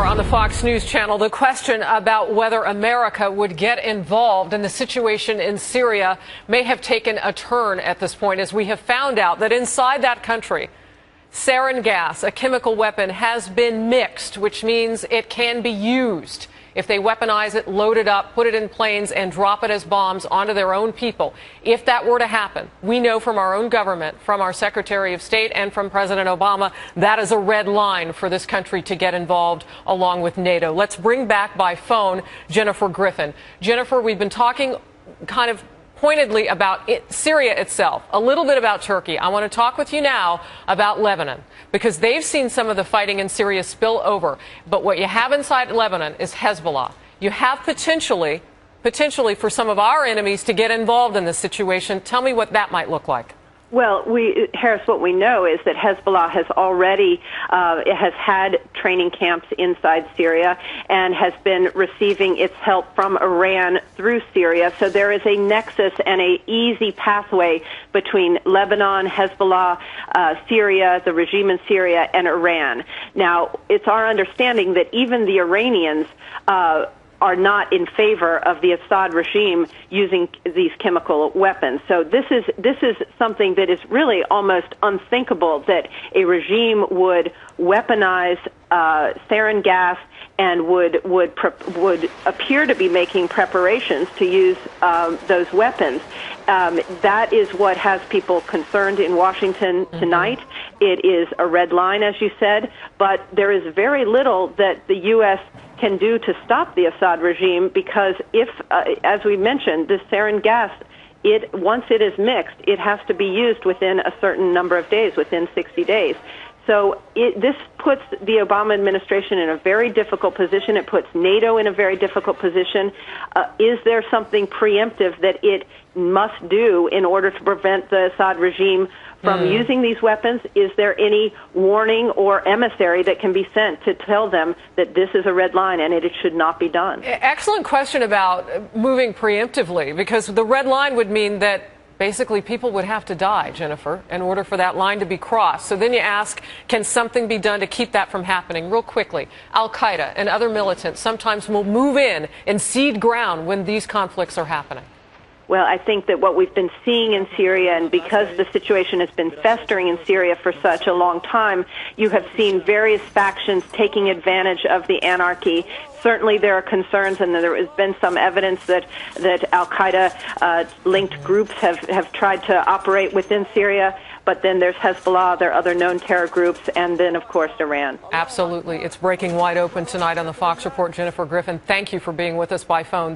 on the Fox News channel. The question about whether America would get involved in the situation in Syria may have taken a turn at this point, as we have found out that inside that country, sarin gas, a chemical weapon, has been mixed, which means it can be used. If they weaponize it, load it up, put it in planes, and drop it as bombs onto their own people. If that were to happen, we know from our own government, from our Secretary of State, and from President Obama, that is a red line for this country to get involved along with NATO. Let's bring back by phone Jennifer Griffin. Jennifer, we've been talking kind of pointedly about Syria itself, a little bit about Turkey. I want to talk with you now about Lebanon, because they've seen some of the fighting in Syria spill over. But what you have inside Lebanon is Hezbollah. You have potentially for some of our enemies to get involved in this situation. Tell me what that might look like. Well, Harris, what we know is that Hezbollah has already has had training camps inside Syria and has been receiving its help from Iran through Syria. So there is a nexus and an easy pathway between Lebanon, Hezbollah, Syria, the regime in Syria, and Iran. Now, it's our understanding that even the Iranians are not in favor of the Assad regime using these chemical weapons. So this is something that is really almost unthinkable, that a regime would weaponize sarin gas and would appear to be making preparations to use those weapons. That is what has people concerned in Washington tonight. It is a red line, as you said, but there is very little that the U.S. can do to stop the Assad regime, because if, as we mentioned, this sarin gas, once it is mixed, it has to be used within a certain number of days, within 60 days. So this puts the Obama administration in a very difficult position. It puts NATO in a very difficult position. Is there something preemptive that it must do in order to prevent the Assad regime from using these weapons? Is there any warning or emissary that can be sent to tell them that this is a red line and it should not be done? Excellent question about moving preemptively, because the red line would mean that basically people would have to die, Jennifer, in order for that line to be crossed. So then you ask, can something be done to keep that from happening? Real quickly, Al-Qaeda and other militants sometimes will move in and cede ground when these conflicts are happening. Well, I think that what we've been seeing in Syria, and because the situation has been festering in Syria for such a long time, you have seen various factions taking advantage of the anarchy. Certainly there are concerns, and there has been some evidence that Al-Qaeda-linked groups have tried to operate within Syria. But then there's Hezbollah, there are other known terror groups, and then, of course, Iran. Absolutely. It's breaking wide open tonight on the Fox Report. Jennifer Griffin, thank you for being with us by phone.